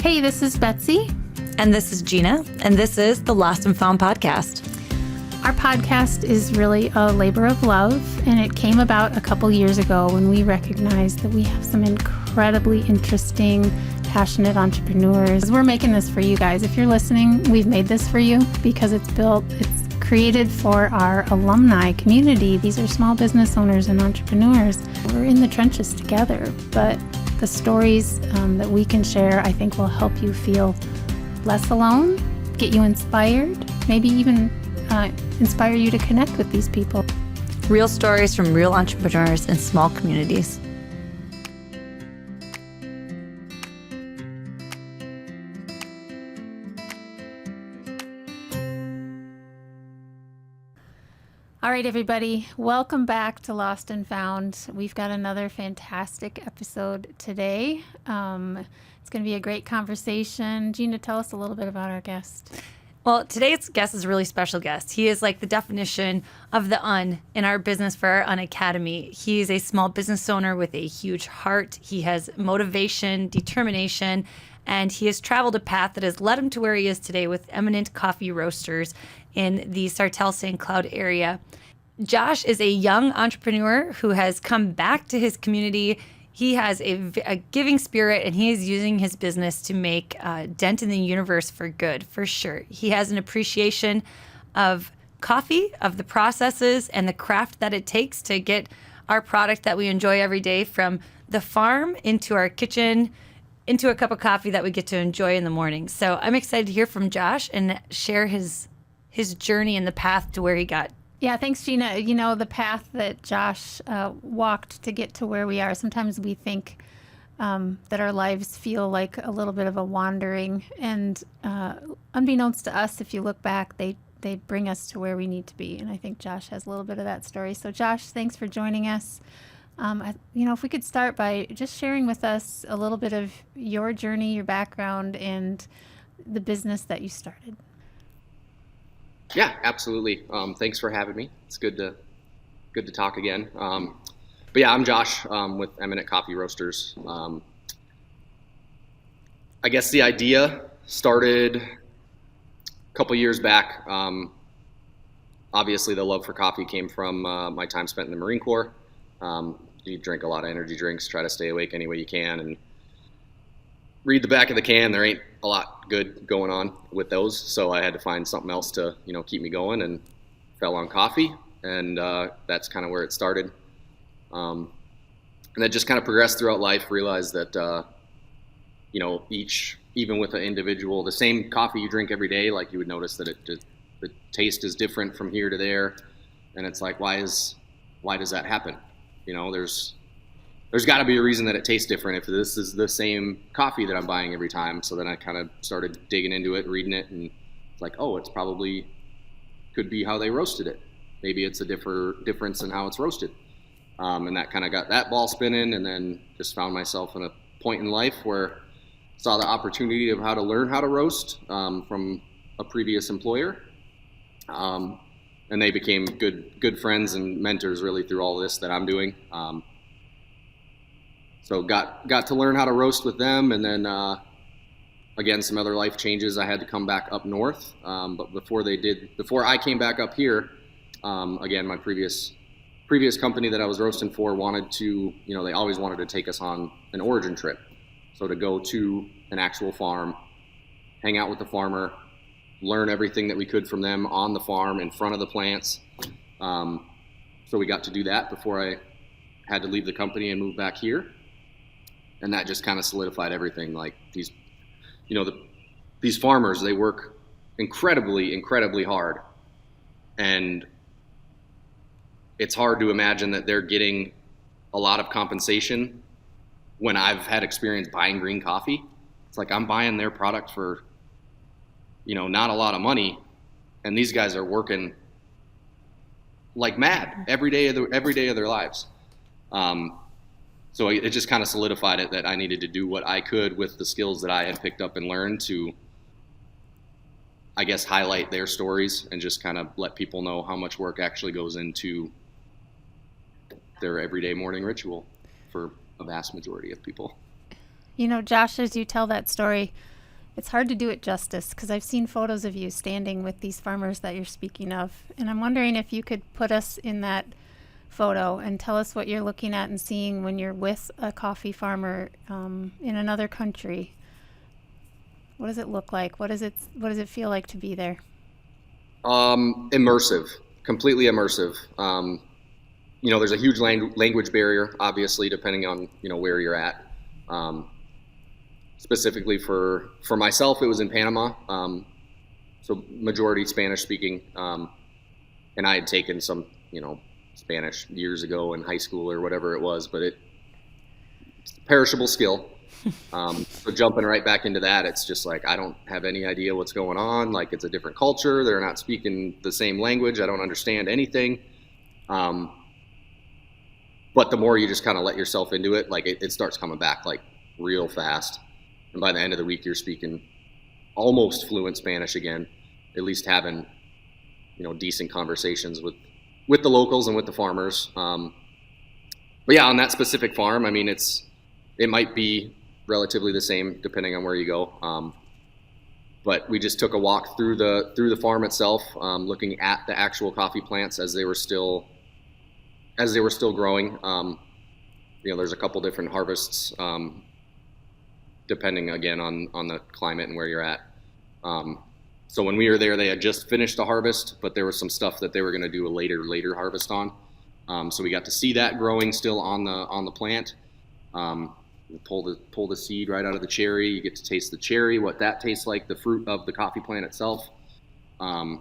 Hey, this is Betsy. And this is Gina, and this is the Lost and Found podcast. Our podcast is really a labor of love, and it came about a couple years ago when we recognized that we have some incredibly interesting, passionate entrepreneurs. We're making this for you guys. If you're listening, we've made this for you because it's created for our alumni community. These are small business owners and entrepreneurs. We're in the trenches together, but the stories that we can share, I think, will help you feel less alone, get you inspired, maybe even inspire you to connect with these people. Real stories from real entrepreneurs in small communities. All right, everybody, welcome back to Lost and Found. We've got another fantastic episode today. It's going to be a great conversation. Gina, tell us a little bit about our guest. Well, today's guest is a really special guest. He is like the definition of the UN in our business for our UN Academy. He is a small business owner with a huge heart. He has motivation, determination, and he has traveled a path that has led him to where he is today with Eminent Coffee Roasters in the Sartell-St. Cloud area. Josh is a young entrepreneur who has come back to his community. He has a giving spirit, and he is using his business to make a dent in the universe for good, for sure. He has an appreciation of coffee, of the processes, and the craft that it takes to get our product that we enjoy every day from the farm into our kitchen, into a cup of coffee that we get to enjoy in the morning. So I'm excited to hear from Josh and share his journey and the path to where he got. Yeah, thanks, Gina. You know, the path that Josh walked to get to where we are, sometimes we think that our lives feel like a little bit of a wandering. And unbeknownst to us, if you look back, they bring us to where we need to be. And I think Josh has a little bit of that story. So Josh, thanks for joining us. If we could start by just sharing with us a little bit of your journey, your background, and the business that you started. Yeah, absolutely. Thanks for having me. It's good to talk again. But yeah, I'm Josh with Eminent Coffee Roasters. I guess the idea started a couple years back. Obviously, the love for coffee came from my time spent in the Marine Corps. You drink a lot of energy drinks, try to stay awake any way you can, and read the back of the can. There ain't a lot good going on with those, so I had to find something else to keep me going, and fell on coffee, and that's kind of where it started. And that just kind of progressed throughout life. Realized that even with an individual, the same coffee you drink every day, like you would notice that the taste is different from here to there, and it's like, why does that happen? There's got to be a reason that it tastes different if this is the same coffee that I'm buying every time. So then I kind of started digging into it, reading it, and it's like, oh, it's probably could be how they roasted it. Maybe it's a difference in how it's roasted. And that kind of got that ball spinning, and then just found myself in a point in life where I saw the opportunity of how to learn how to roast from a previous employer. And they became good friends and mentors really through all this that I'm doing. So got to learn how to roast with them, and then again, some other life changes. I had to come back up north, but before I came back up here, again, my previous company that I was roasting for wanted to, they always wanted to take us on an origin trip. So to go to an actual farm, hang out with the farmer, learn everything that we could from them on the farm in front of the plants. So we got to do that before I had to leave the company and move back here. And that just kind of solidified everything. Like these farmers, they work incredibly, incredibly hard. And it's hard to imagine that they're getting a lot of compensation when I've had experience buying green coffee. It's like I'm buying their product for, not a lot of money. And these guys are working like mad every day of their lives. So it just kind of solidified it that I needed to do what I could with the skills that I had picked up and learned to, I guess, highlight their stories and just kind of let people know how much work actually goes into their everyday morning ritual for a vast majority of people. You know, Josh, as you tell that story, It's hard to do it justice because I've seen photos of you standing with these farmers that you're speaking of. And I'm wondering if you could put us in that photo and tell us what you're looking at and seeing when you're with a coffee farmer in another country. What does it look like? What does it feel like to be there? Immersive, completely immersive. There's a huge language barrier, obviously, depending on, where you're at. Specifically for myself, it was in Panama. So majority Spanish speaking. And I had taken some, Spanish years ago in high school or whatever it was, but it's perishable skill. So jumping right back into that, it's just like, I don't have any idea what's going on. Like, it's a different culture. They're not speaking the same language. I don't understand anything. But the more you just kind of let yourself into it, like it starts coming back like real fast. And by the end of the week, you're speaking almost fluent Spanish again, at least having, decent conversations with the locals and with the farmers. But yeah, on that specific farm, I mean, it might be relatively the same depending on where you go. But we just took a walk through the farm itself, looking at the actual coffee plants as they were still growing. There's a couple different harvests, depending again on the climate and where you're at. So when we were there, they had just finished the harvest, but there was some stuff that they were going to do a later harvest on. So we got to see that growing still on the plant. Pull the seed right out of the cherry. You get to taste the cherry, what that tastes like, the fruit of the coffee plant itself. So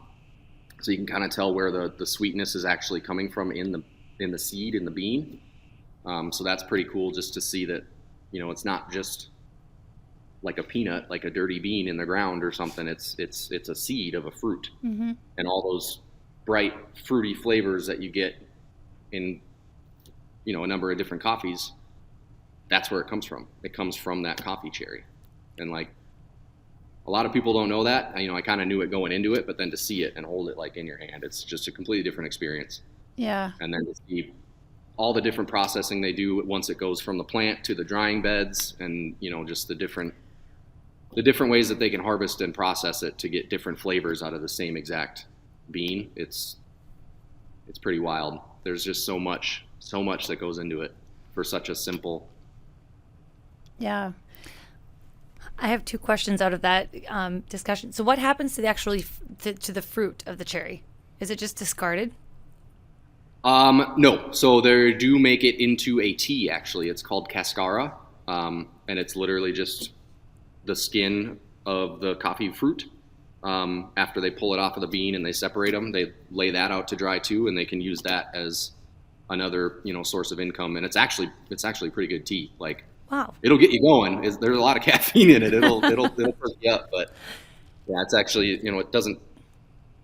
you can kind of tell where the sweetness is actually coming from in the seed, in the bean. So that's pretty cool just to see that, it's not just like a peanut, like a dirty bean in the ground or something. It's a seed of a fruit. Mm-hmm. And all those bright fruity flavors that you get in, a number of different coffees, that's where it comes from. It comes from that coffee cherry. And like, a lot of people don't know that. I kind of knew it going into it, but then to see it and hold it like in your hand, it's just a completely different experience. Yeah. And then to see all the different processing they do once it goes from the plant to the drying beds, and just the different ways that they can harvest and process it to get different flavors out of the same exact bean. It's pretty wild. There's just so much that goes into it for such a simple. Yeah. I have two questions out of that discussion. So what happens to to the fruit of the cherry? Is it just discarded? No. So they do make it into a tea, actually. It's called cascara. And it's literally just the skin of the coffee fruit. After they pull it off of the bean and they separate them, they lay that out to dry too, and they can use that as another, source of income. And it's actually pretty good tea. Like, wow, it'll get you going. There's a lot of caffeine in it. It'll perk you up. But yeah, it's actually,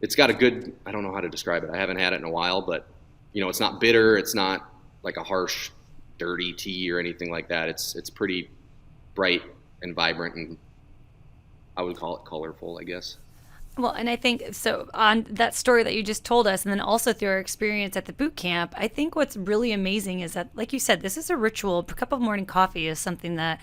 it's got a good, I don't know how to describe it. I haven't had it in a while, but it's not bitter. It's not like a harsh, dirty tea or anything like that. It's pretty bright and vibrant, and I would call it colorful, I guess. Well, and I think so on that story that you just told us, and then also through our experience at the boot camp, I think what's really amazing is that, like you said, this is a ritual. A cup of morning coffee is something that,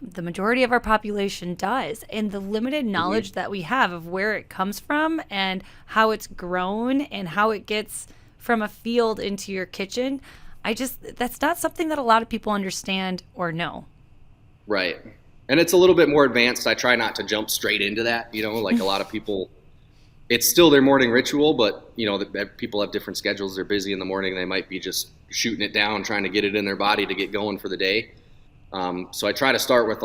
the majority of our population does. And the limited knowledge that we have of where it comes from and how it's grown and how it gets from a field into your kitchen, that's not something that a lot of people understand or know. Right. And it's a little bit more advanced. I try not to jump straight into that, like a lot of people, it's still their morning ritual, but people have different schedules. They're busy in the morning. They might be just shooting it down, trying to get it in their body to get going for the day. So I try to start with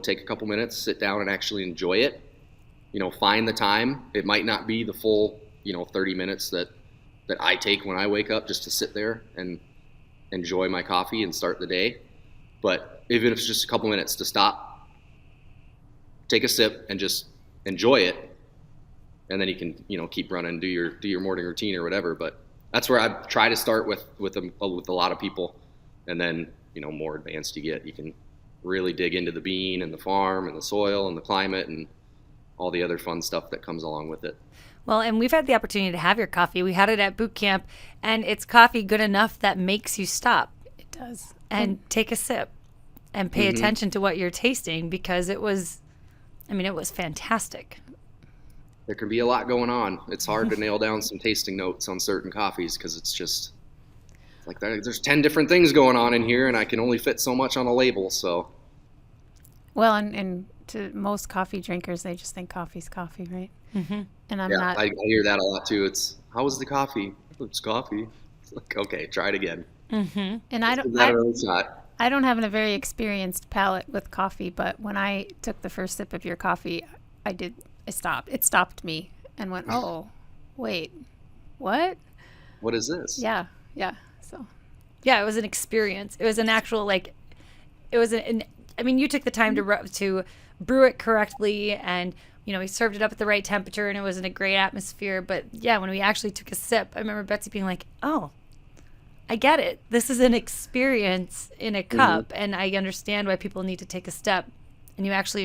take a couple minutes, sit down and actually enjoy it, find the time. It might not be the full, 30 minutes that I take when I wake up just to sit there and enjoy my coffee and start the day. But even if it's just a couple minutes to stop, take a sip and just enjoy it. And then you can, keep running, do your morning routine or whatever. But that's where I try to start with a lot of people. And then, more advanced you can really dig into the bean and the farm and the soil and the climate and all the other fun stuff that comes along with it. Well, and we've had the opportunity to have your coffee. We had it at boot camp, and it's coffee good enough that makes you stop. It does. And take a sip. and pay attention to what you're tasting, because it was fantastic. There can be a lot going on. It's hard to nail down some tasting notes on certain coffees because it's just like there's 10 different things going on in here, and I can only fit so much on a label. So, Well, and to most coffee drinkers, they just think coffee's coffee, right? Mm-hmm. And I'm not. I hear that a lot too. It's, how was the coffee? It's coffee. It's like, okay, try it again. And I don't. It's not. I don't have a very experienced palate with coffee, but when I took the first sip of your coffee, I stopped. It stopped me and went, oh, wait, what? What is this? Yeah. So. Yeah, it was an experience. It was an actual, like, it was you took the time to brew it correctly, and, we served it up at the right temperature, and it was in a great atmosphere. But yeah, when we actually took a sip, I remember Betsy being like, oh, I get it. This is an experience in a cup, and I understand why people need to take a step, and you actually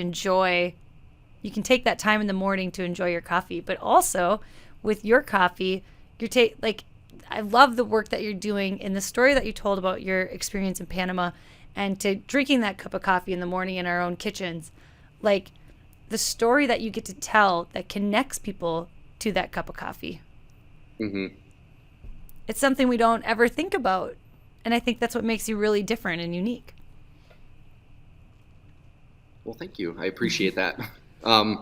you can take that time in the morning to enjoy your coffee. But also with your coffee, I love the work that you're doing in the story that you told about your experience in Panama, and to drinking that cup of coffee in the morning in our own kitchens. Like, the story that you get to tell that connects people to that cup of coffee. Mm-hmm. It's something we don't ever think about. And I think that's what makes you really different and unique. Well, thank you. I appreciate that. And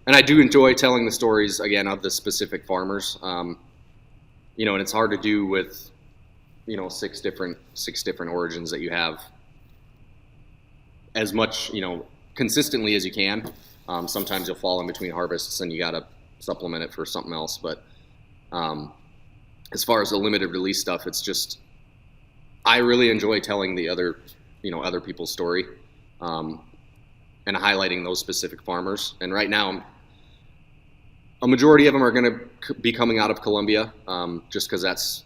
I do enjoy telling the stories, again, of the specific farmers. And it's hard to do with, six different origins that you have as much, consistently as you can. Sometimes you'll fall in between harvests and you got to supplement it for something else. But as far as the limited release stuff, it's just, I really enjoy telling the other people's story, and highlighting those specific farmers. And right now, a majority of them are going to be coming out of Colombia, just because that's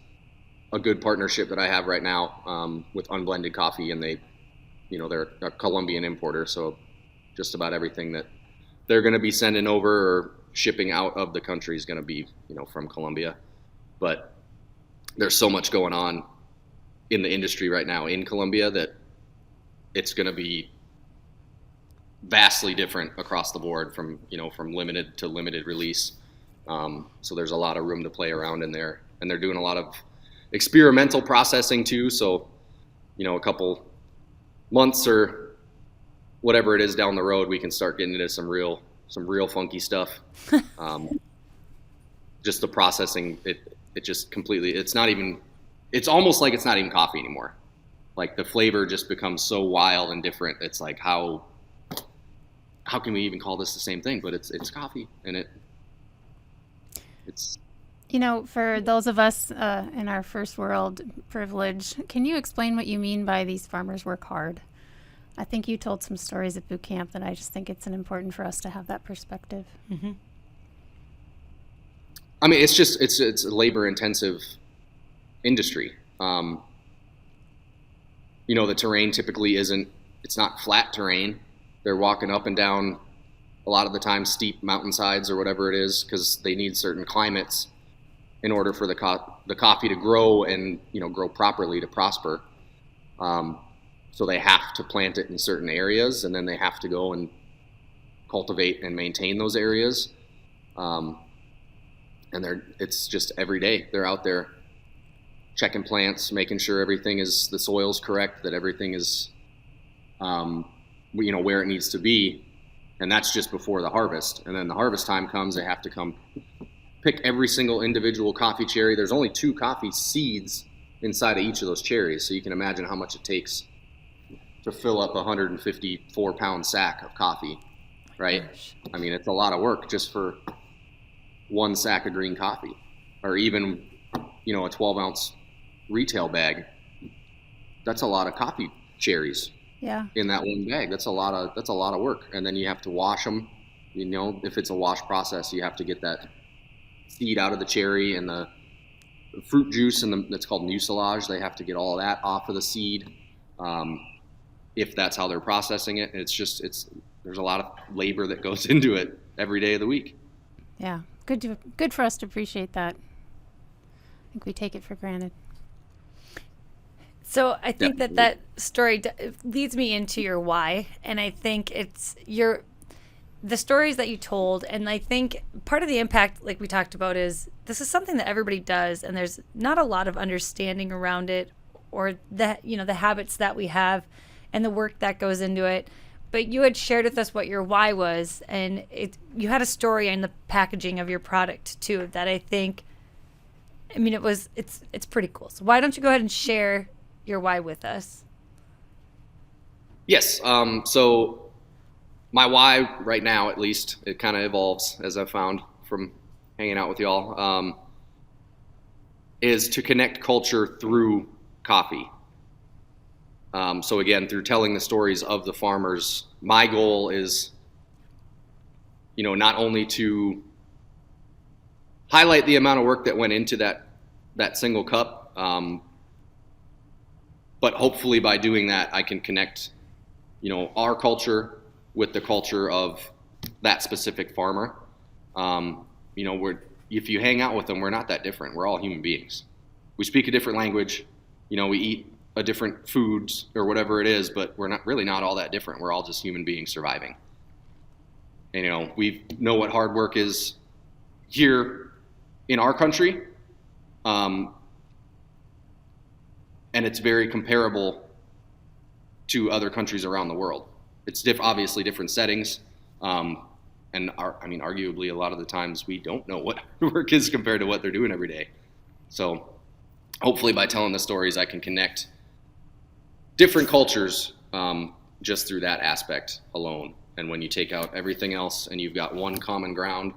a good partnership that I have right now, with Unblended Coffee, and they're a Colombian importer. So just about everything that they're going to be sending over or shipping out of the country is going to be, from Colombia. But there's so much going on in the industry right now in Colombia that it's going to be vastly different across the board from limited to limited release. So there's a lot of room to play around in there, and they're doing a lot of experimental processing too. So, a couple months or whatever it is down the road, we can start getting into some real funky stuff. Just the processing, it just completely, it's almost like it's not even coffee anymore. Like, the flavor just becomes so wild and different. It's like, how can we even call this the same thing? But it's coffee, and it's. For those of us in our first world privilege, can you explain what you mean by these farmers work hard? I think you told some stories at boot camp that I just think it's important for us to have that perspective. Mm-hmm. I mean, it's a labor intensive industry. The terrain typically it's not flat terrain. They're walking up and down, a lot of the time, steep mountainsides or whatever it is, because they need certain climates in order for the coffee to grow and, grow properly, to prosper. So they have to plant it in certain areas, and then they have to go and cultivate and maintain those areas. And it's just every day they're out there checking plants, making sure the soil's correct, that everything is, where it needs to be. And that's just before the harvest. And then the harvest time comes, they have to come pick every single individual coffee cherry. There's only 2 coffee seeds inside of each of those cherries. So you can imagine how much it takes to fill up a 154-pound sack of coffee, right? I mean, it's a lot of work just for 1 sack of green coffee, or even, a 12-ounce retail bag. That's a lot of coffee cherries. Yeah. In that one bag. That's a lot of work. And then you have to wash them. If it's a wash process, you have to get that seed out of the cherry and the fruit juice, and that's called mucilage. They have to get all of that off of the seed, if that's how they're processing it. There's a lot of labor that goes into it every day of the week. Yeah, good for us to appreciate that. I think we take it for granted. So I think Definitely. that story leads me into your why, and I think it's the stories that you told, and I think part of the impact, like we talked about, is this is something that everybody does, and there's not a lot of understanding around it, or the habits that we have, and the work that goes into it. But you had shared with us what your why was, and you had a story in the packaging of your product too that I think, I mean, it's pretty cool. So why don't you go ahead and share your why with us? Yes. So my why right now, at least, it kind of evolves as I've found from hanging out with y'all, is to connect culture through coffee. So again, through telling the stories of the farmers, my goal is, not only to highlight the amount of work that went into that single cup, but hopefully by doing that, I can connect, our culture with the culture of that specific farmer. If you hang out with them, we're not that different. We're all human beings. We speak a different language. We eat a different foods or whatever it is, but we're not all that different. We're all just human beings surviving. And, we know what hard work is here in our country. And it's very comparable to other countries around the world. It's obviously different settings. And arguably a lot of the times we don't know what hard work is compared to what they're doing every day. So hopefully by telling the stories, I can connect different cultures just through that aspect alone. And when you take out everything else and you've got one common ground,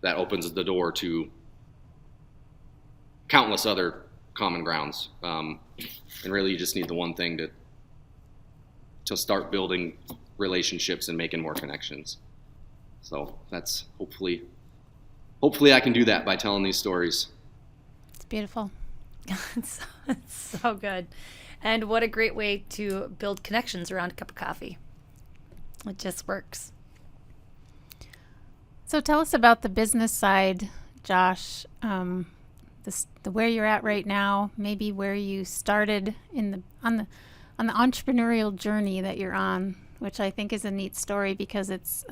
that opens the door to countless other common grounds. And really you just need the one thing to start building relationships and making more connections. So that's hopefully I can do that by telling these stories. It's beautiful. It's so good. And what a great way to build connections around a cup of coffee. It just works. So tell us about the business side, Josh. The where you're at right now, maybe where you started on the entrepreneurial journey that you're on, which I think is a neat story because it's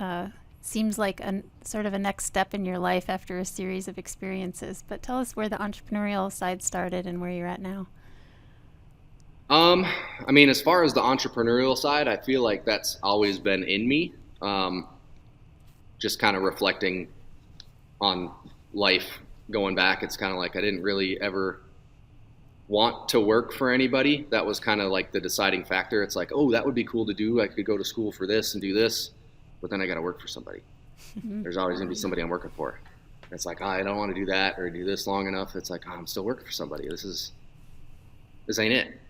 seems like a sort of a next step in your life after a series of experiences. But tell us where the entrepreneurial side started and where you're at now. As far as the entrepreneurial side, I feel like that's always been in me. Just kind of reflecting on life going back, it's kind of like I didn't really ever want to work for anybody. That was kind of like the deciding factor. It's like, oh, that would be cool to do. I could go to school for this and do this, but then I got to work for somebody. There's always going to be somebody I'm working for. It's like, I don't want to do that or do this long enough. It's like, I'm still working for somebody. This ain't it.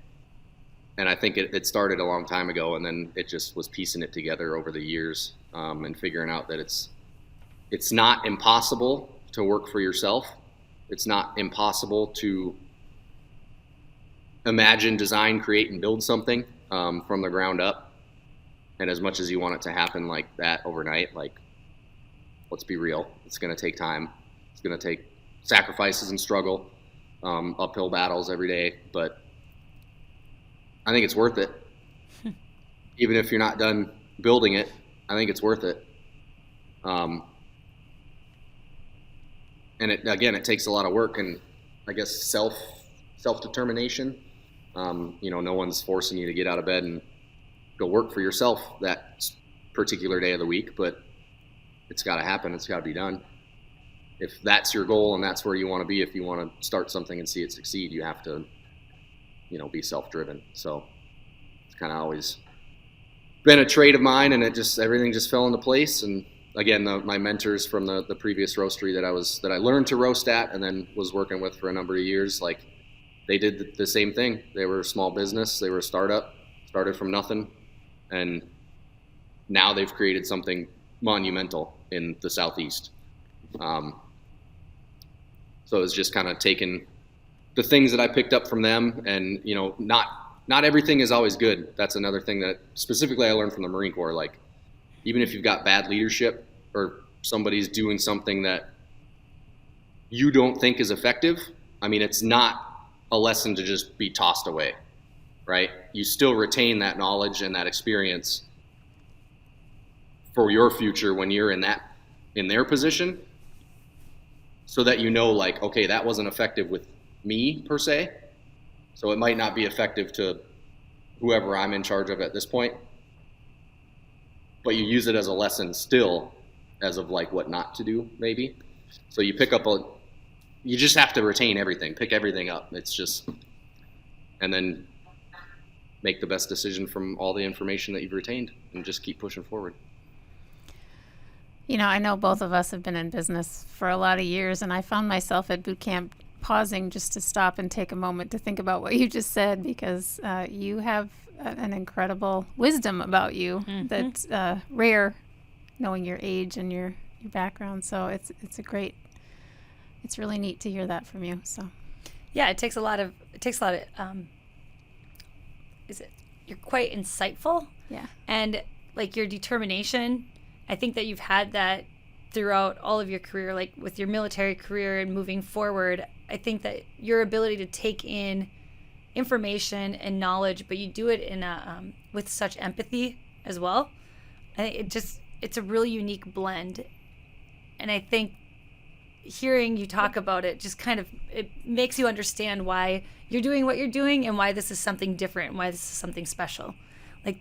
And I think it started a long time ago, and then it just was piecing it together over the years, and figuring out that it's not impossible to work for yourself. It's not impossible to imagine, design, create, and build something from the ground up. And as much as you want it to happen like that overnight, like, let's be real, it's going to take time. It's going to take sacrifices and struggle, uphill battles every day, but I think it's worth it. Even if you're not done building it, I think it's worth it. And it takes a lot of work and I guess self-determination. No one's forcing you to get out of bed and go work for yourself that particular day of the week, but it's got to happen. It's got to be done. If that's your goal and that's where you want to be, if you want to start something and see it succeed, you have to, be self-driven. So it's kind of always been a trait of mine, and everything just fell into place. And again, my mentors from the previous roastery that I learned to roast at and then was working with for a number of years, like they did the same thing. They were a small business. They were a startup, started from nothing. And now they've created something monumental in the Southeast. So it's just kind of taken the things that I picked up from them, and not everything is always good. That's another thing that specifically I learned from the Marine Corps. Like, even if you've got bad leadership or somebody's doing something that you don't think is effective, it's not a lesson to just be tossed away, right? You still retain that knowledge and that experience for your future when you're in their position, so that you know, like, okay, that wasn't effective with me per se, so it might not be effective to whoever I'm in charge of at this point, but you use it as a lesson still, as of like what not to do maybe. So you you just have to retain everything, pick everything up. It's just, and then make the best decision from all the information that you've retained and just keep pushing forward. You know, I know both of us have been in business for a lot of years, and I found myself at boot camp pausing just to stop and take a moment to think about what you just said, because you have an incredible wisdom about you that's rare, knowing your age and your background. So it's really neat to hear that from you. So yeah, it takes a lot of you're quite insightful. Yeah. And like your determination, I think that you've had that throughout all of your career, like with your military career and moving forward. I think that your ability to take in information and knowledge, but you do it in with such empathy as well. I think it's a really unique blend. And I think hearing you talk about it just kind of, it makes you understand why you're doing what you're doing and why this is something different and why this is something special. Like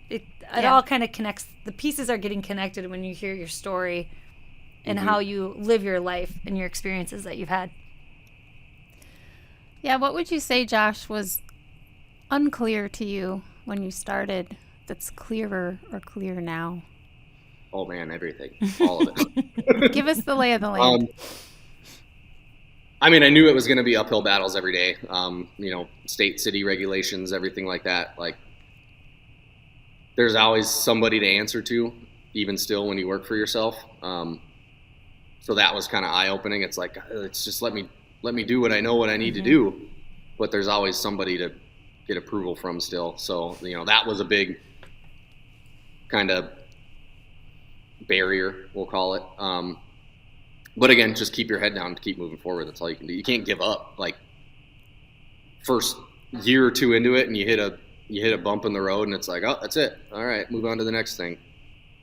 it all kind of connects. The pieces are getting connected when you hear your story and how you live your life and your experiences that you've had. Yeah, what would you say, Josh, was unclear to you when you started that's clearer or clear now? Oh man, everything, all of it. Give us the lay of the land. I mean, I knew it was going to be uphill battles every day. State, city regulations, everything like that. Like, there's always somebody to answer to, even still when you work for yourself. So that was kind of eye-opening. It's like, it's just let me do what I know what I need to do, but there's always somebody to get approval from still. So, that was a big kind of barrier, we'll call it. But again, just keep your head down, keep moving forward. That's all you can do. You can't give up. Like, first year or two into it and you hit a bump in the road and it's like, oh, that's it. All right, move on to the next thing.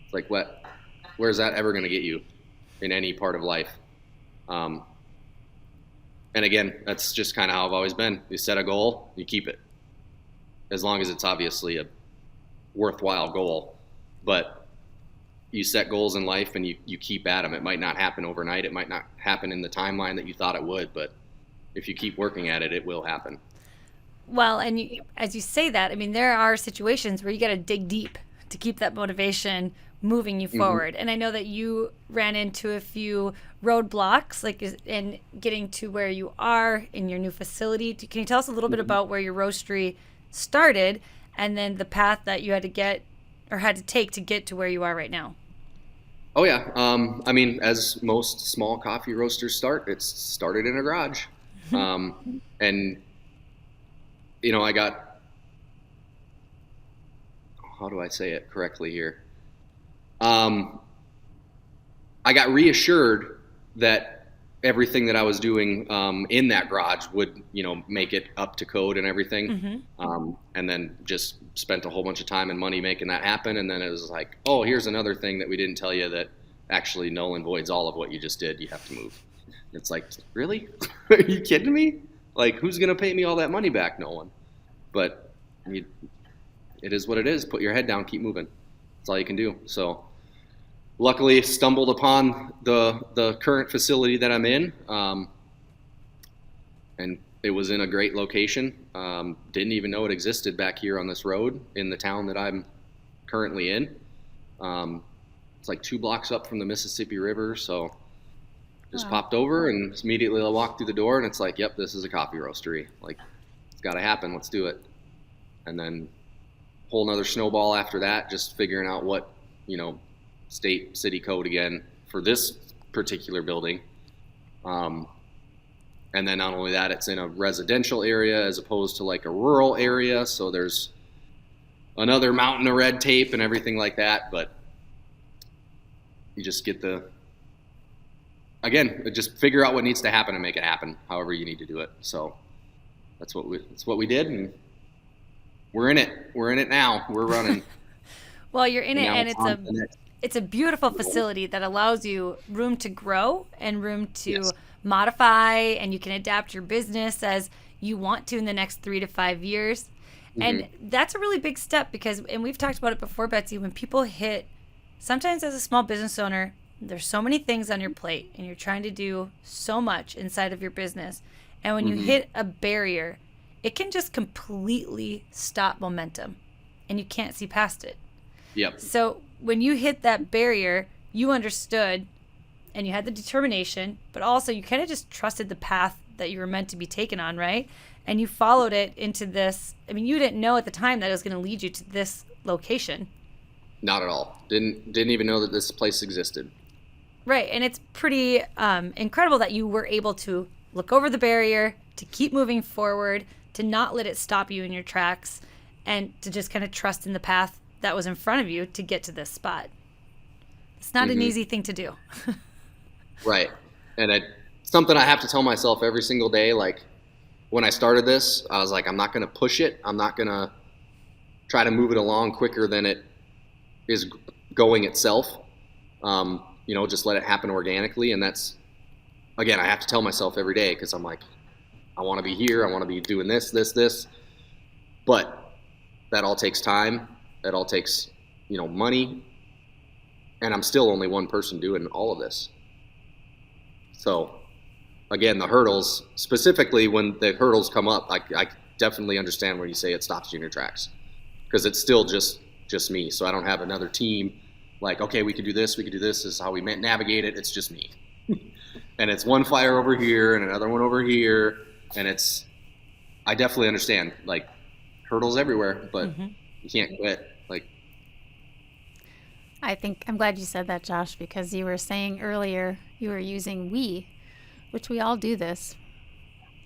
It's like, where's that ever going to get you in any part of life? And again, that's just kind of how I've always been. You set a goal, you keep it, as long as it's obviously a worthwhile goal. But you set goals in life and you keep at them. It might not happen overnight. It might not happen in the timeline that you thought it would, but if you keep working at it, it will happen. Well, and as you say that, I mean, there are situations where you got to dig deep to keep that motivation moving you forward. And I know that you ran into a few roadblocks, like in getting to where you are in your new facility. Can you tell us a little bit about where your roastery started and then the path that you had to take to get to where you are right now? Oh yeah. I mean, as most small coffee roasters start, it's started in a garage. And I got, how do I say it correctly here? I got reassured that everything that I was doing in that garage would, make it up to code and everything. And then just spent a whole bunch of time and money making that happen. And then it was like, oh, here's another thing that we didn't tell you that actually null and voids all of what you just did. You have to move. It's like, really? Are you kidding me? Like, who's going to pay me all that money back? No one. But it is what it is. Put your head down, keep moving. That's all you can do. So luckily stumbled upon the current facility that I'm in. And it was in a great location. Didn't even know it existed back here on this road in the town that I'm currently in. It's like 2 blocks up from the Mississippi River. So just popped over and immediately I walked through the door and it's like, yep, this is a coffee roastery. Like, it's got to happen. Let's do it. And then whole nother snowball after that, just figuring out what, state city code again for this particular building. And then not only that, it's in a residential area as opposed to like a rural area. So there's another mountain of red tape and everything like that. But you just get just figure out what needs to happen and make it happen however you need to do it. So that's what we did, and we're in it. We're in it now. We're running. Well, you're in it, now and on to the next. it's a beautiful facility that allows you room to grow and room to Yes. modify, and you can adapt your business as you want to in the next 3 to 5 years. And that's a really big step because, and we've talked about it before, Betsy, when people hit, sometimes as a small business owner, there's so many things on your plate and you're trying to do so much inside of your business. And when you hit a barrier, it can just completely stop momentum and you can't see past it. Yep. So when you hit that barrier, you understood and you had the determination, but also you kind of just trusted the path that you were meant to be taken on, right? And you followed it into this. I mean, you didn't know at the time that it was going to lead you to this location. Not at all. Didn't even know that this place existed. Right. And it's pretty incredible that you were able to look over the barrier, to keep moving forward, to not let it stop you in your tracks, and to just kind of trust in the path that was in front of you to get to this spot. It's not an easy thing to do. Right. And something I have to tell myself every single day. Like when I started this, I was like, I'm not going to push it. I'm not going to try to move it along quicker than it is going itself. Just let it happen organically. And that's, again, I have to tell myself every day because I'm like, I want to be here. I want to be doing this. But that all takes time. That all takes, money. And I'm still only one person doing all of this. So, again, the hurdles, specifically when the hurdles come up, I definitely understand when you say it stops you in your tracks because it's still just me. So I don't have another team like, okay, we can do this. This is how we navigate it. It's just me. And it's one fire over here and another one over here. And I definitely understand, like, hurdles everywhere, but you can't quit. Like, I'm glad you said that, Josh, because you were saying earlier you were using we, which we all do this.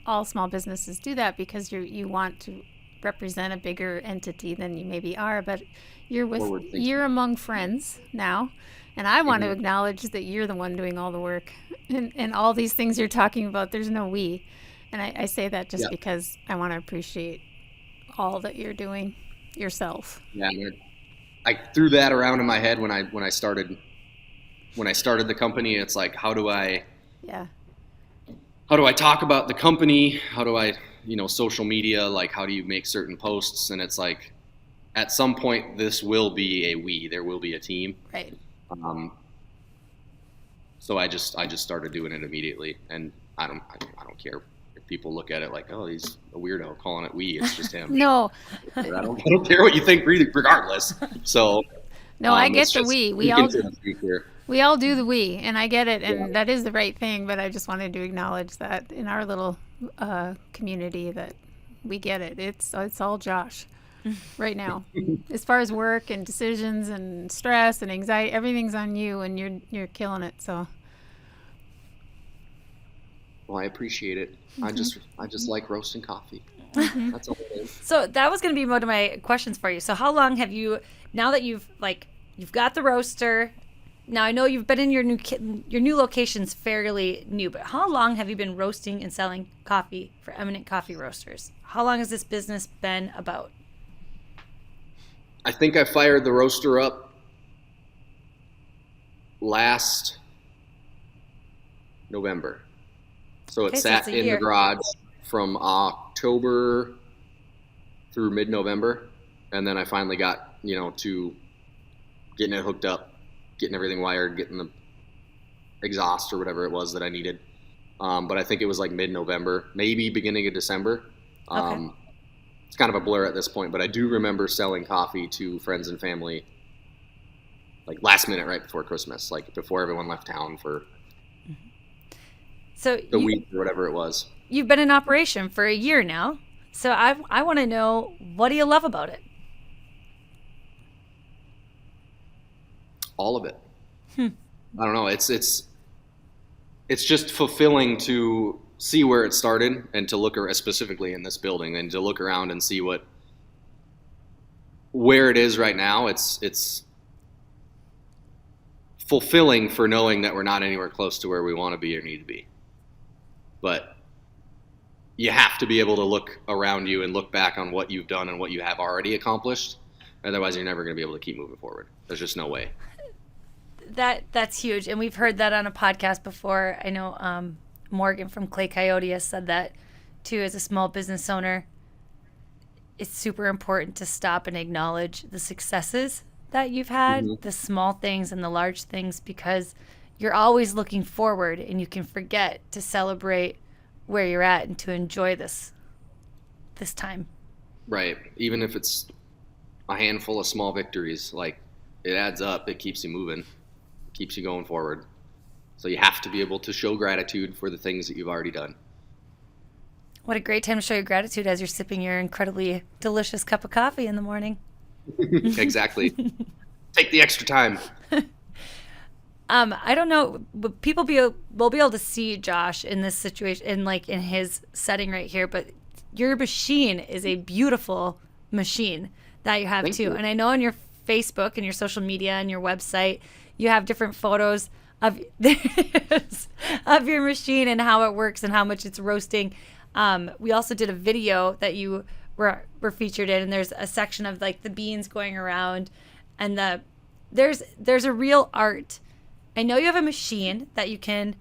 All small businesses do that because you want to represent a bigger entity than you maybe are, but you're among friends now, and I want to acknowledge that you're the one doing all the work and all these things you're talking about. There's no we, and I say that just because I want to appreciate all that you're doing yourself. Yeah, I threw that around in my head when I started the company. It's like, how do I talk about the company? How do I, social media, like how do you make certain posts? And it's like, at some point this will be a we, there will be a team. Right. So I just started doing it immediately, and I don't care if people look at it like, oh, he's a weirdo calling it we. It's just him. No. I don't care what you think, regardless. So. No, I get the we. We all do the we, and I get it, and that is the right thing. But I just wanted to acknowledge that in our little community that we get it. It's all Josh right now. As far as work and decisions and stress and anxiety, everything's on you, and you're killing it. So. Well, I appreciate it. I just like roasting coffee. That's all it is. So that was going to be one of my questions for you. So how long have you, now that you've got the roaster, now I know you've been in your new location's fairly new, but how long have you been roasting and selling coffee for Eminent Coffee Roasters? How long has this business been about? I think I fired the roaster up last November. So it sat in the garage from October through mid-November. And then I finally got, to getting it hooked up, getting everything wired, getting the exhaust or whatever it was that I needed. But I think it was like mid-November, maybe beginning of December. Okay. It's kind of a blur at this point, but I do remember selling coffee to friends and family like last minute right before Christmas, like before everyone left town for the week or whatever it was. You've been in operation for a year now. So I want to know, what do you love about it? All of it. I don't know. It's just fulfilling to see where it started and to look specifically in this building and to look around and see where it is right now. It's fulfilling for knowing that we're not anywhere close to where we want to be or need to be. But you have to be able to look around you and look back on what you've done and what you have already accomplished. Otherwise, you're never going to be able to keep moving forward. There's just no way. That's huge. And we've heard that on a podcast before. I know Morgan from Clay Coyote has said that too. As a small business owner, it's super important to stop and acknowledge the successes that you've had, the small things and the large things, because you're always looking forward and you can forget to celebrate where you're at and to enjoy this time. Right. Even if it's a handful of small victories, like, it adds up. It keeps you moving, keeps you going forward. So you have to be able to show gratitude for the things that you've already done. What a great time to show your gratitude as you're sipping your incredibly delicious cup of coffee in the morning. Exactly. Take the extra time. I don't know, but people will be able to see Josh in this situation, in his setting right here, but your machine is a beautiful machine that you have. Thank too. You. And I know on your Facebook and your social media and your website, you have different photos of your machine and how it works and how much it's roasting. We also did a video that you were featured in, and there's a section of like the beans going around, and there's a real art. I know you have a machine that you can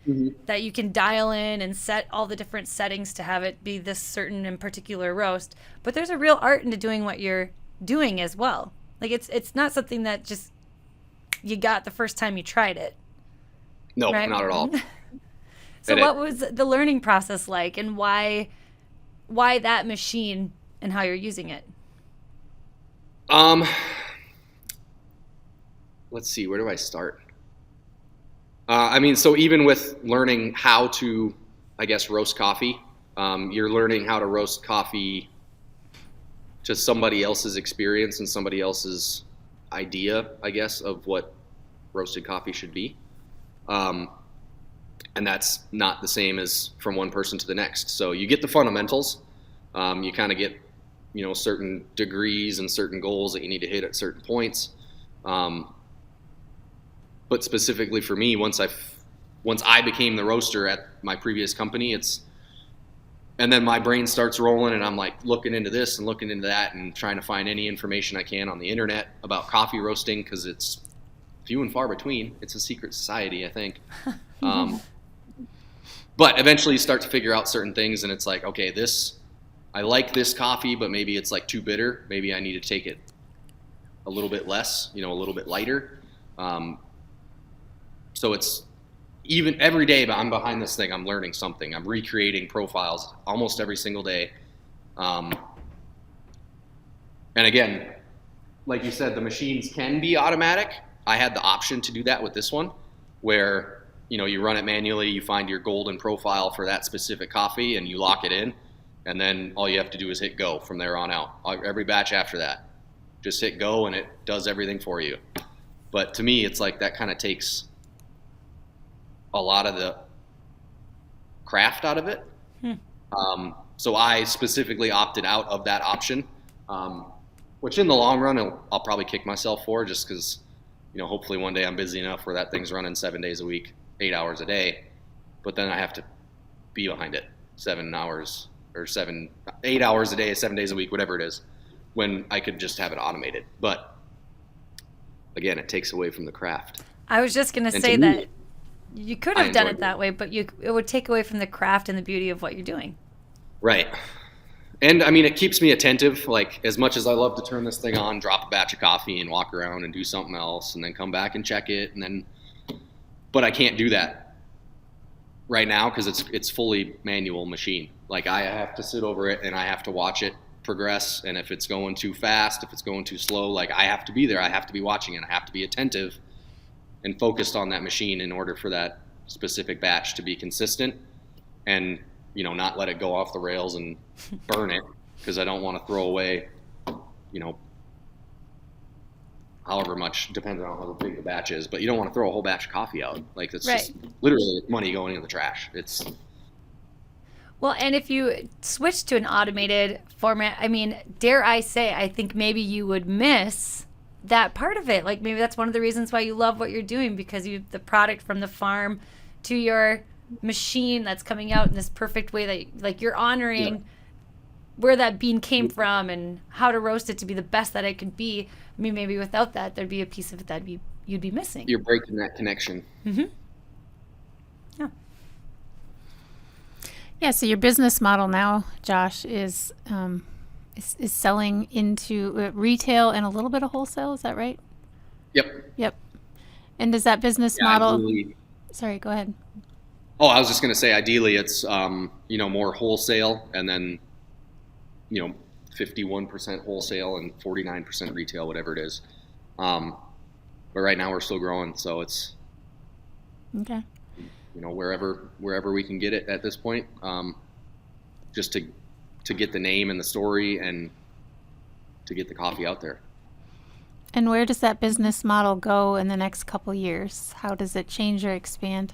dial in and set all the different settings to have it be this certain and particular roast, but there's a real art into doing what you're doing as well. Like it's not something that just you got the first time you tried it. No, right? Not at all. So what was the learning process like, and why that machine and how you're using it? Let's see, where do I start? So even with learning how to, I guess, roast coffee, you're learning how to roast coffee to somebody else's experience and somebody else's idea, I guess, of what roasted coffee should be. And that's not the same as from one person to the next. So you get the fundamentals. You kind of get, certain degrees and certain goals that you need to hit at certain points. But specifically for me, once I became the roaster at my previous company, and then my brain starts rolling and I'm like looking into this and looking into that and trying to find any information I can on the internet about coffee roasting, because it's few and far between. It's a secret society, I think. But eventually you start to figure out certain things, and it's like, okay, I like this coffee, but maybe it's like too bitter. Maybe I need to take it a little bit less, a little bit lighter. So it's even every day I'm behind this thing, I'm learning something. I'm recreating profiles almost every single day. And again, like you said, the machines can be automatic. I had the option to do that with this one, where you run it manually, you find your golden profile for that specific coffee and you lock it in, and then all you have to do is hit go from there on out. Every batch after that, just hit go and it does everything for you. But to me, it's like that kind of takes a lot of the craft out of it. So I specifically opted out of that option, which in the long run I'll probably kick myself for, just because hopefully one day I'm busy enough where that thing's running 7 days a week, 8 hours a day, but then I have to be behind it 7 hours or 8 hours a day, 7 days a week, whatever it is, when I could just have it automated. But again, it takes away from the craft. I was just going to say that you could have done it that way, but it would take away from the craft and the beauty of what you're doing. Right. And it keeps me attentive. Like, as much as I love to turn this thing on, drop a batch of coffee and walk around and do something else and then come back and check it, but I can't do that right now because it's fully manual machine. Like, I have to sit over it and I have to watch it progress, and if it's going too fast, if it's going too slow, like, I have to be there. I have to be watching it. I have to be attentive and focused on that machine in order for that specific batch to be consistent and not let it go off the rails and burn it, because I don't want to throw away, however much, depending on how big the batch is, but you don't want to throw a whole batch of coffee out. Like, that's just literally money going in the trash. Well, and if you switch to an automated format, dare I say, I think maybe you would miss that part of it. Like, maybe that's one of the reasons why you love what you're doing, because the product from the farm to your machine that's coming out in this perfect way that like you're honoring where that bean came from and how to roast it to be the best that it could be. I mean, maybe without that, there'd be a piece of it that you'd be missing. You're breaking that connection. Mm-hmm. Yeah. Yeah. So your business model now, Josh, is selling into retail and a little bit of wholesale. Is that right? Yep. And does that business model? Ideally, Sorry, go ahead. oh, I was just going to say, ideally, it's more wholesale, and then 51% wholesale and 49% retail, whatever it is. But right now we're still growing, so it's Okay. wherever we can get it at this point, just to get the name and the story and to get the coffee out there. And where does that business model go in the next couple years? How does it change or expand?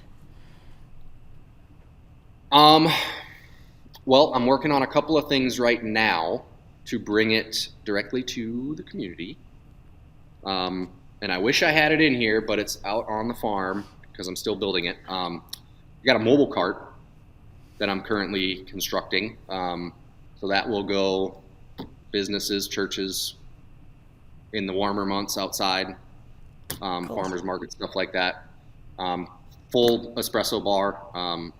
Well, I'm working on a couple of things right now to bring it directly to the community. And I wish I had it in here, but it's out on the farm because I'm still building it. I got a mobile cart that I'm currently constructing. So that will go businesses, churches in the warmer months outside, farmers market, stuff like that. Full espresso bar.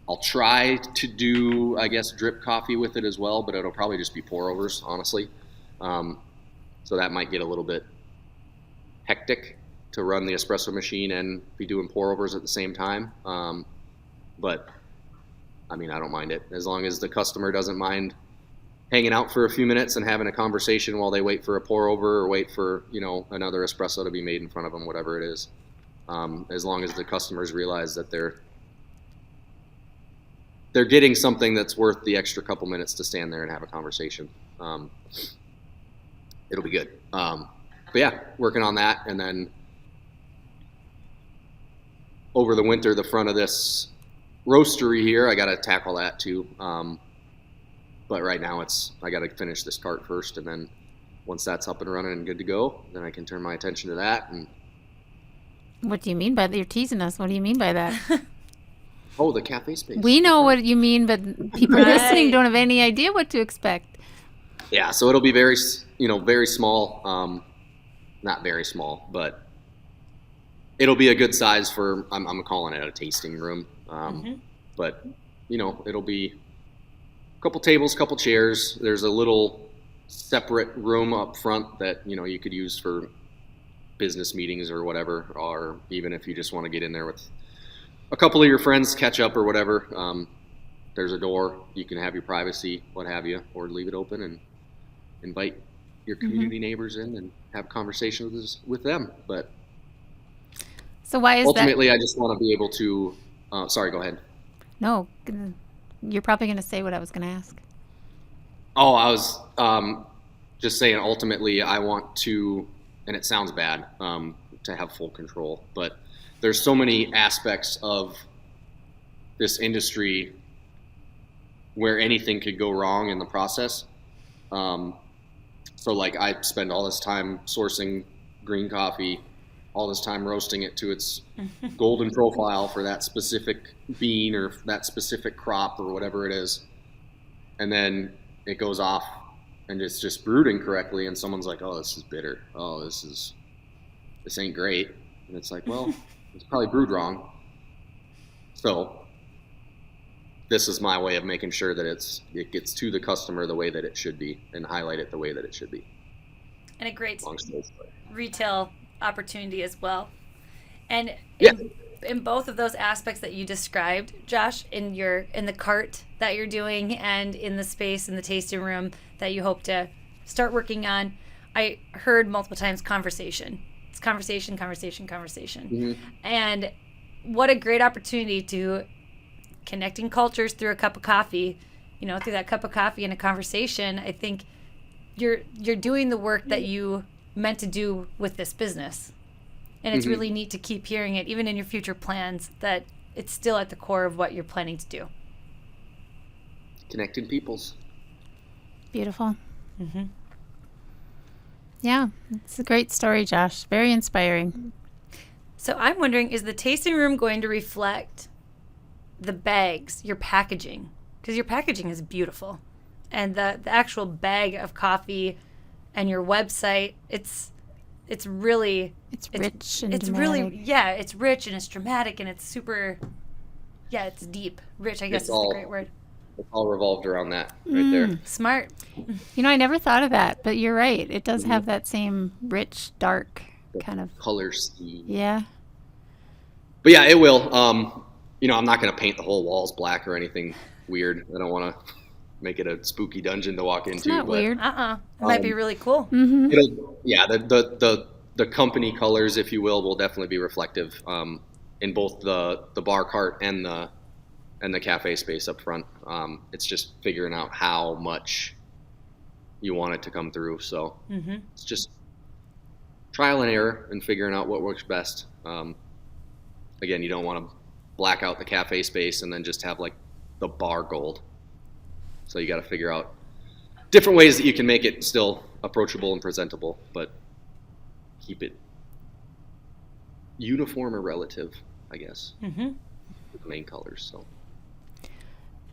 I'll try to do, I guess, drip coffee with it as well, but it'll probably just be pour overs, honestly. So that might get a little bit hectic to run the espresso machine and be doing pour overs at the same time. But I mean, I don't mind it as long as the customer doesn't mind hanging out for a few minutes and having a conversation while they wait for a pour over or wait for, another espresso to be made in front of them, whatever it is. As long as the customers realize that they're getting something that's worth the extra couple minutes to stand there and have a conversation. It'll be good. But yeah, working on that. And then over the winter, the front of this roastery here, I got to tackle that too. But right now I got to finish this cart first. And then once that's up and running and good to go, then I can turn my attention to that. And What do you mean by that? You're teasing us. What do you mean by that? oh, the cafe space. We know what you mean, but people Right. listening don't have any idea what to expect. Yeah, so it'll be very small. Not very small, but it'll be a good size for. I'm calling it a tasting room. But it'll be a couple tables, couple chairs. There's a little separate room up front that you could use for business meetings or whatever, or even if you just want to get in there with a couple of your friends, catch up or whatever. There's a door. You can have your privacy, what have you, or leave it open and invite your community neighbors in and have conversations with them. But So why is ultimately, I just want to be able to. Sorry, go ahead. that? No, you're probably going to say what I was going to ask. Oh, I was just saying. Ultimately, I want to, and it sounds bad, to have full control. But there's so many aspects of this industry where anything could go wrong in the process. So like I spend all this time sourcing green coffee, all this time roasting it to its golden profile for that specific bean or that specific crop or whatever it is. And then it goes off and it's just brewed incorrectly and someone's like, oh, this is bitter. Oh, this ain't great. And it's like, well, it's probably brewed wrong. So this is my way of making sure that it gets to the customer the way that it should be and highlight it the way that it should be. And a great Long story short. retail opportunity as well. And Yeah. in both of those aspects that you described, Josh, in the cart that you're doing and in the space in the tasting room that you hope to start working on, I heard multiple times conversation. It's conversation. And what a great opportunity to connecting cultures through a cup of coffee, through that cup of coffee and a conversation. I think you're doing the work that you meant to do with this business. And it's really neat to keep hearing it, even in your future plans, that it's still at the core of what you're planning to do. Connecting peoples. Beautiful. Yeah, it's a great story, Josh. Very inspiring. So I'm wondering, is the tasting room going to reflect the bags, your packaging, because your packaging is beautiful, and the actual bag of coffee and your website, it's really rich and it's dramatic. really it's rich and it's dramatic and it's super it's deep. Rich, I guess, is the great word. It's all revolved around that right there. Smart. You know, I never thought of that, but you're right. It does have that same rich, dark kind of color scheme. Yeah. But yeah, it will. You know, I'm not going to paint the whole walls black or anything weird. I don't want to make it a spooky dungeon to walk into. It's not weird. It might be really cool. It'll, the company colors, if you will definitely be reflective in both the bar cart and the cafe space up front. It's just figuring out how much you want it to come through. So it's just trial and error and figuring out what works best. Again, you don't want to black out the cafe space and then just have like the bar gold. So you got to figure out different ways that you can make it still approachable and presentable, but keep it uniform or relative, I guess, with the main colors. So,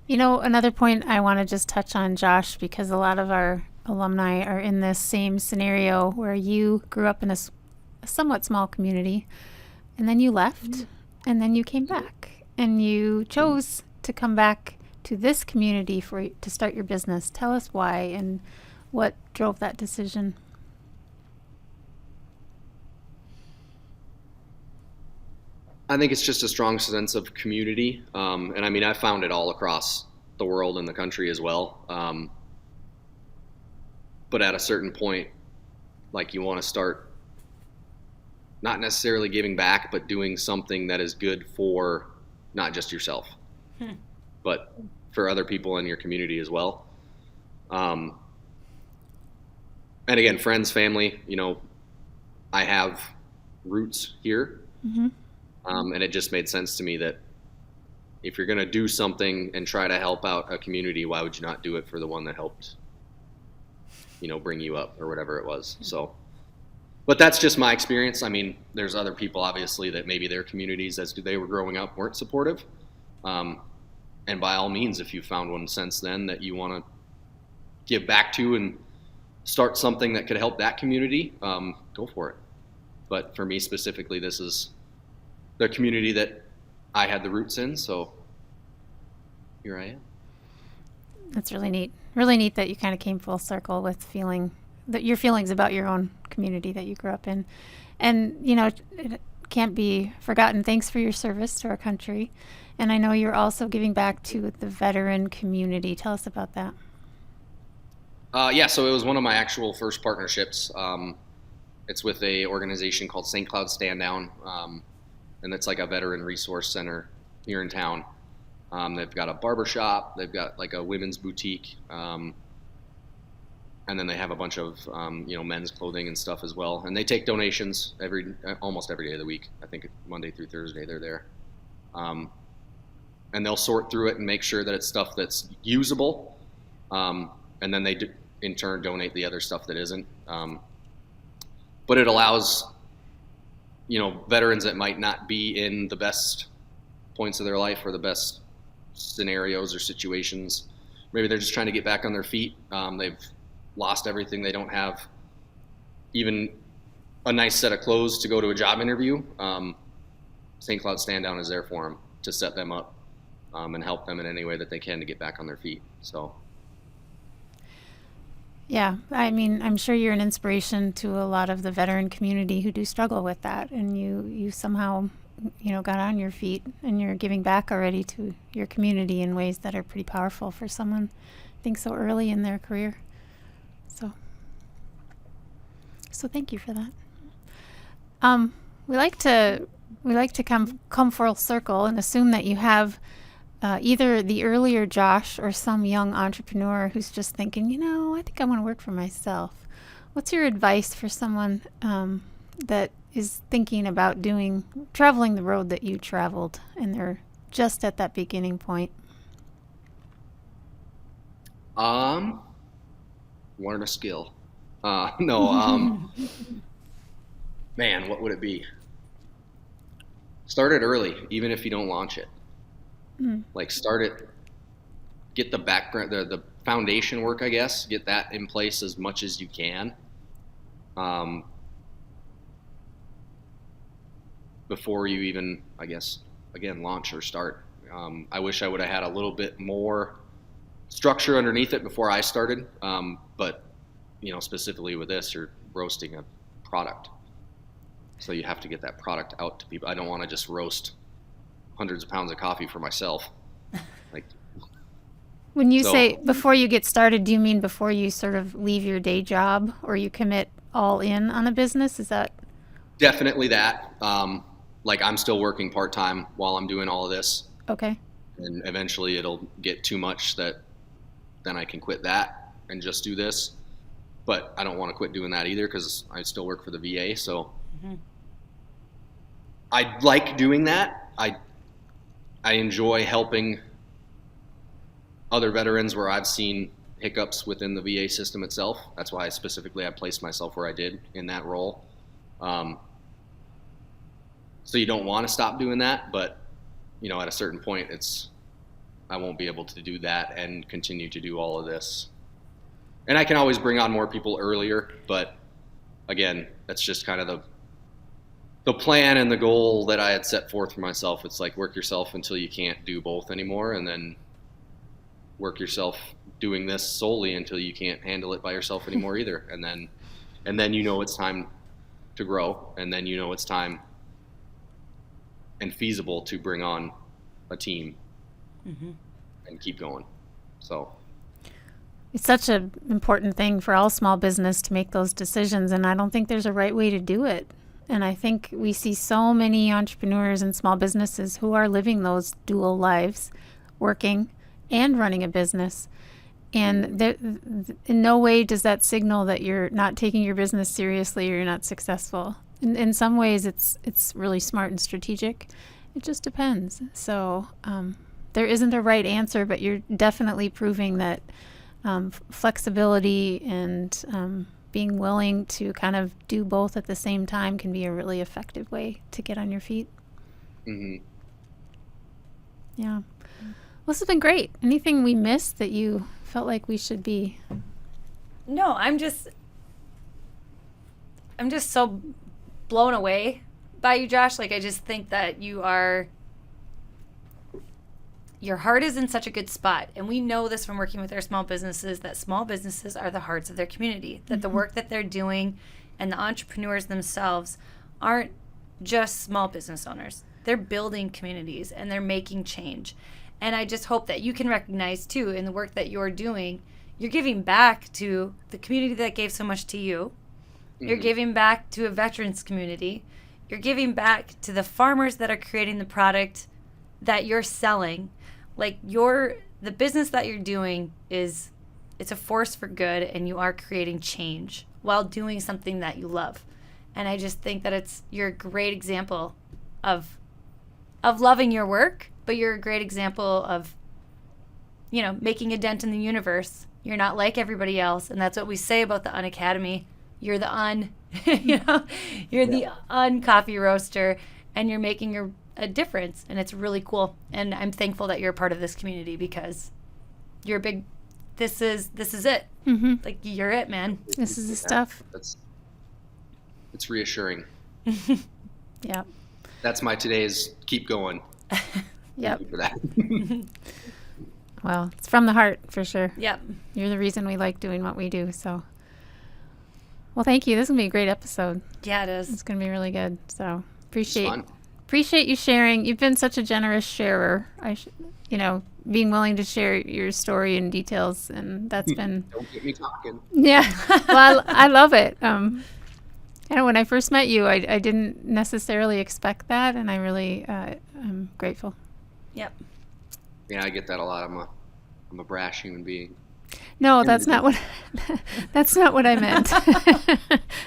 you know, another point I want to just touch on, Josh, because a lot of our alumni are in this same scenario where you grew up in a somewhat small community, and then you left, and then you came back, and you chose to come back to this community to start your business. Tell us why and what drove that decision. I think it's just a strong sense of community. And I mean, I found it all across the world and the country as well. But at a certain point, like, you want to start not necessarily giving back, but doing something that is good for not just yourself, but for other people in your community as well. And again, friends, family, you know, I have roots here. And it just made sense to me that if you're going to do something and try to help out a community, why would you not do it for the one that helped, you know, bring you up or whatever it was. So, but that's just my experience. I mean, there's other people obviously that maybe their communities as they were growing up weren't supportive. And by all means, if you found one since then that you want to give back to and start something that could help that community, go for it. But for me specifically, this is the community that I had the roots in, so here I am. That's really neat. Really neat that you kind of came full circle with your feelings about your own community that you grew up in. And, you know, it can't be forgotten. Thanks for your service to our country. And I know you're also giving back to the veteran community. Tell us about that. Yeah, so it was one of my actual first partnerships. It's with a organization called St. Cloud Stand Down, and it's like a veteran resource center here in town. They've got a barber shop, they've got like a women's boutique, and then they have a bunch of men's clothing and stuff as well. And they take donations almost every day of the week. I think Monday through Thursday they're there. And they'll sort through it and make sure that it's stuff that's usable. And then they in turn donate the other stuff that isn't. But it allows, you know, veterans that might not be in the best points of their life or the best scenarios or situations. Maybe they're just trying to get back on their feet. They've lost everything. They don't have even a nice set of clothes to go to a job interview. St. Cloud Stand Down is there for them to set them up and help them in any way that they can to get back on their feet. So. Yeah, I mean, I'm sure you're an inspiration to a lot of the veteran community who do struggle with that, and you somehow, you know, got on your feet, and you're giving back already to your community in ways that are pretty powerful for someone, I think, so early in their career. So thank you for that. We like to come full circle and assume that you have either the earlier Josh or some young entrepreneur who's just thinking, you know, I think I want to work for myself. What's your advice for someone that is thinking about traveling the road that you traveled and they're just at that beginning point? Learn a skill. Man, what would it be? Start it early, even if you don't launch it. Like start it, get the background, the foundation work, I guess, get that in place as much as you can. Before you even, I guess, again, launch or start. I wish I would have had a little bit more structure underneath it before I started. But, specifically with this, you're roasting a product. So you have to get that product out to people. I don't want to just roast hundreds of pounds of coffee for myself. When you say before you get started, do you mean before you sort of leave your day job or you commit all in on a business? Is that? Definitely that. I'm still working part-time while I'm doing all of this. Okay. And eventually it'll get too much that then I can quit that and just do this. But I don't want to quit doing that either because I still work for the VA. So I like doing that. I enjoy helping other veterans where I've seen hiccups within the VA system itself. That's why I placed myself where I did in that role. So you don't want to stop doing that, but at a certain point, I won't be able to do that and continue to do all of this. And I can always bring on more people earlier, but again, that's just kind of the plan and the goal that I had set forth for myself. It's like work yourself until you can't do both anymore, and then work yourself doing this solely until you can't handle it by yourself anymore either. And then it's time to grow, and then it's time and feasible to bring on a team and keep going. So it's such an important thing for all small business to make those decisions, and I don't think there's a right way to do it. And I think we see so many entrepreneurs and small businesses who are living those dual lives, working and running a business. And in no way does that signal that you're not taking your business seriously or you're not successful. In some ways, it's really smart and strategic. It just depends. So there isn't a right answer, but you're definitely proving that flexibility and being willing to kind of do both at the same time can be a really effective way to get on your feet. Mm-hmm. Yeah. Well, this has been great. Anything we missed that you felt like we should be? No, I'm just so blown away by you, Josh. I just think that your heart is in such a good spot. And we know this from working with our small businesses, that small businesses are the hearts of their community, that the work that they're doing and the entrepreneurs themselves aren't just small business owners. They're building communities and they're making change. And I just hope that you can recognize, too, in the work that you're doing, you're giving back to the community that gave so much to you. You're giving back to a veterans community. You're giving back to the farmers that are creating the product that you're selling. The business that you're doing it's a force for good, and you are creating change while doing something that you love. And I just think that you're a great example of loving your work, but you're a great example of, making a dent in the universe. You're not like everybody else. And that's what we say about the Unacademy. You're the the coffee roaster, and you're making a difference. And it's really cool. And I'm thankful that you're a part of this community because you're this is it. Mm-hmm. You're it, man. This is the stuff. It's reassuring. Yeah. That's my today's keep going. Yep. Thank you for that. Well, it's from the heart for sure. Yep. You're the reason we like doing what we do. So, well, thank you. This is going to be a great episode. Yeah, it is. It's going to be really good. So appreciate you sharing. You've been such a generous sharer. Being willing to share your story and details, and that's been. Don't get me talking. Yeah. Well, I love it. When I first met you, I didn't necessarily expect that, and I really am grateful. Yep. Yeah, I get that a lot. I'm a brash human being. No, that's not what I meant.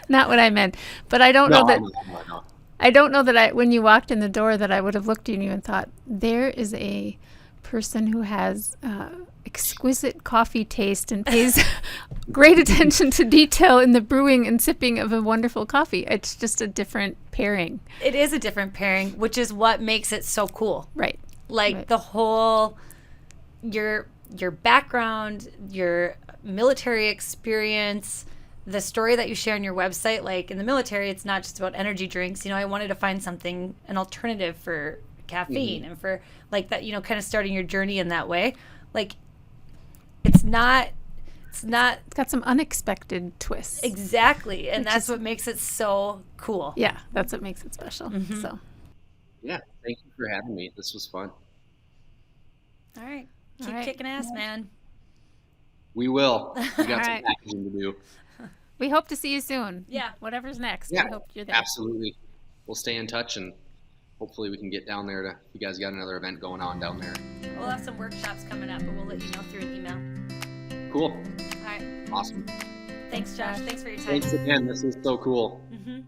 Not what I meant. But I don't know that. No. I don't know that when you walked in the door that I would have looked at you and thought, there is a person who has exquisite coffee taste and pays great attention to detail in the brewing and sipping of a wonderful coffee. It's just a different pairing. It is a different pairing, which is what makes it so cool. Right. Like Right. the whole, your background, your military experience, the story that you share on your website. Like in the military, it's not just about energy drinks. I wanted to find something, an alternative for caffeine and for like that, kind of starting your journey in that way. Like it's not It's got some unexpected twists. exactly. And Which that's is- what makes it so cool. Yeah, that's what makes it special. So, Yeah, thank you for having me. This was fun. All right. All Keep right. kicking ass, man. We will. We got All some right. packaging to do. we hope to see you soon. Yeah. Whatever's next, Yeah, we hope you're there. absolutely. We'll stay in touch, and hopefully we can get down there. You guys got another event going on down there. We'll have some workshops coming up, but we'll let you know through an email. Cool. All right. Awesome. Thanks, Josh. Thanks for your time. Thanks again. This is so cool. Mm-hmm.